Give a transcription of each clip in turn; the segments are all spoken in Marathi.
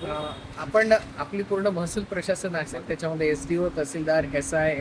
आपण आपली पूर्ण महसूल प्रशासन असेल, त्याच्यामध्ये SDO, तहसीलदार,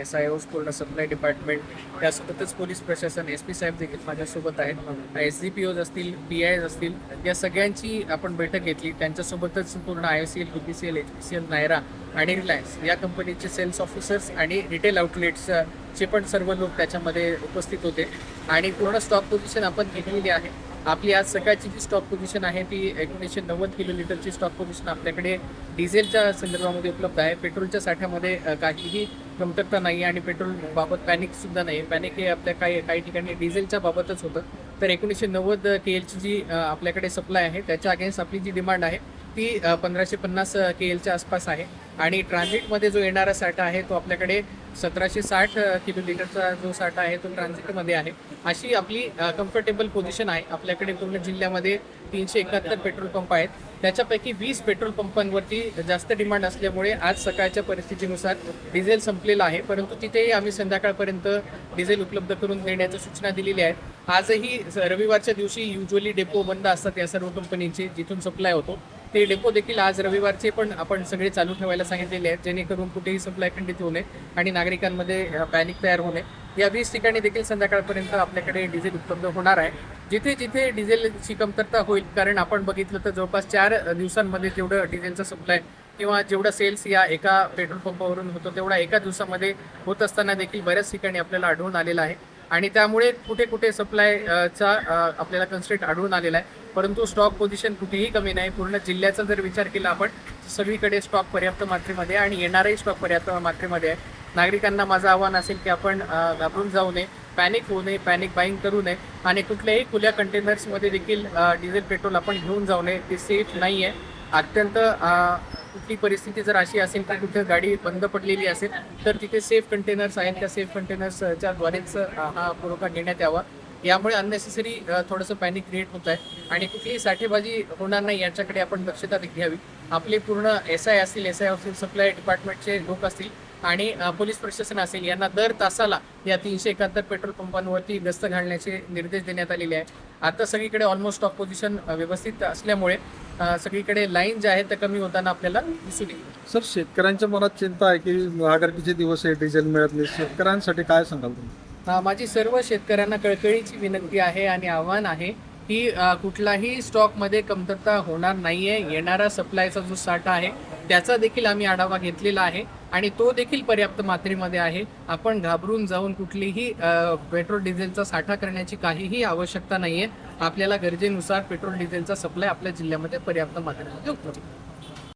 SIOs, पूर्ण सप्लाय डिपार्टमेंट, त्यासोबतच पोलीस प्रशासन, SP साहेब देखील माझ्यासोबत आहेत, SDPOs असतील, PIs असतील, या सगळ्यांची आपण बैठक घेतली. त्यांच्यासोबतच पूर्ण IOCL, BPCL, HPCL, नायरा आणि रिलायन्स या कंपनीचे सेल्स ऑफिसर्स आणि रिटेल आउटलेट्सचे पण सर्व लोक त्याच्यामध्ये उपस्थित होते आणि पूर्ण स्टॉक पोझिशन आपण घेतलेली आहे. आपली आज सकाळची जी स्टॉक पोझिशन आहे ती 1990 किलोलिटरची स्टॉक पोझिशन आपल्याकडे डिझेलच्या संदर्भामध्ये उपलब्ध आहे. पेट्रोलच्या साठ्यामध्ये काहीही कमतरता नाही आणि पेट्रोल बाबत पॅनिकसुद्धा नाही. पॅनिक हे आपल्या काही ठिकाणी डिझेलच्या बाबतच होतं. तर 1990 KLची जी आपल्याकडे सप्लाय आहे त्याच्या अगेन्स्ट आपली जी डिमांड आहे ती 1550 KLच्या आसपास आहे आणि ट्रान्झिटमध्ये जो येणारा साठा आहे तो आपल्याकडे 1760 किलोलिटरचा जो साठा आहे तो ट्रान्झिटमध्ये आहे. अशी आपली कम्फर्टेबल पोझिशन आहे. आपल्याकडे पूर्ण जिल्ह्यामध्ये 371 पेट्रोल पंप आहेत. त्याच्यापैकी 20 पेट्रोल पंपांवरती जास्त डिमांड असल्यामुळे आज सकाळच्या परिस्थितीनुसार डिझेल संपलेलं आहे, परंतु तिथेही आम्ही संध्याकाळपर्यंत डिझेल उपलब्ध करून देण्याच्या सूचना दिलेल्या आहेत. आजही रविवारच्या दिवशी युजली डेपो बंद असतात या सर्व कंपनीचे जिथून सप्लाय होतो. ते डेपो देखील आज रविवारचे पण आपण सगळे चालू ठेवायला सांगितलेले आहेत, जेणेकरून कुठेही सप्लाय खंडित होऊ नये आणि नागरिकांमध्ये पॅनिक तयार होऊ नये. या 20 ठिकाणी देखील संध्याकाळपर्यंत आपल्याकडे डिझेल उपलब्ध होणार आहे. जिथे जिथे डिझेलची कमतरता होईल, कारण आपण बघितलं तर जवळपास 4 दिवसांमध्ये जेवढं डिझेलचा सप्लाय किंवा जेवढा सेल्स या एका पेट्रोल पंपावरून होतो तेवढा एका दिवसामध्ये होत असताना देखील बऱ्याच ठिकाणी आपल्याला आढळून आलेला आहे आणि त्यामुळे कुठे कुठे सप्लायचा आपल्याला कन्स्ट्रेंट आढळून आलेला आहे. परंतु स्टॉक पोझिशन कुठेही कमी नाही. पूर्ण जिल्ह्याचा जर विचार केला आपण, सगळीकडे स्टॉक पर्याप्त मात्रेमध्ये आणि येणारही स्टॉक पर्याप्त मात्रेमध्ये आहे. नागरिकांना माझं आव्हान असेल की आपण घाबरून जाऊ नये, पॅनिक होऊ नये, पॅनिक बाईंग करू नये आणि कुठल्याही खुल्या कंटेनर्समध्ये देखील डिझेल पेट्रोल आपण घेऊन जाऊ नये. ते सेफ नाही आहे. अत्यंत कुठली परिस्थिती जर अशी असेल की कुठे गाडी बंद पडलेली असेल तर तिथे सेफ कंटेनर्स आहेत, त्या सेफ कंटेनर्सच्या द्वारेच हा पुरवठा घेण्यात यावा. यामुळे अननेसेसरी थोडंसं पॅनिक क्रिएट होत आहे आणि कुठलीही साठेबाजी होणार नाही याच्याकडे आपण दक्षता घ्यावी. आपले पूर्ण SI असतील, SI असतील, सप्लाय डिपार्टमेंटचे लोक असतील आणि पोलीस प्रशासन असेल, यांना दर तासाला या 371 पेट्रोल पंपांवरती गस्त घालण्याचे निर्देश देण्यात आलेले आहेत. आता सगळीकडे ऑलमोस्ट स्टॉक पोझिशन व्यवस्थित असल्यामुळे सगळीकडे लाईन ज्या आहेत त्या कमी होताना आपल्याला दिसून येईल. सर, शेतकऱ्यांच्या मनात चिंता आहे की महागाईचे दिवस आहे, डिझेल मिळत नाही. शेतकऱ्यांसाठी काय सांगाल तुम्ही? माझी सर्व शेतकऱ्यांना कळकळीची विनंती आहे आणि आव्हान आहे की कुठलाही स्टॉकमध्ये कमतरता होणार नाही आहे. येणारा सप्लायचा जो साठा आहे त्याचा देखील आम्ही आढावा घेतलेला आहे आणि तो देखील पर्याप्त मात्रेमध्ये आहे. आपण घाबरून जाऊन कुठलीही पेट्रोल डिझेलचा साठा करण्याची काहीही आवश्यकता नाही आहे. आपल्याला गरजेनुसार पेट्रोल डिझेलचा सप्लाय आपल्या जिल्ह्यामध्ये पर्याप्त मात्रेमध्ये होतो.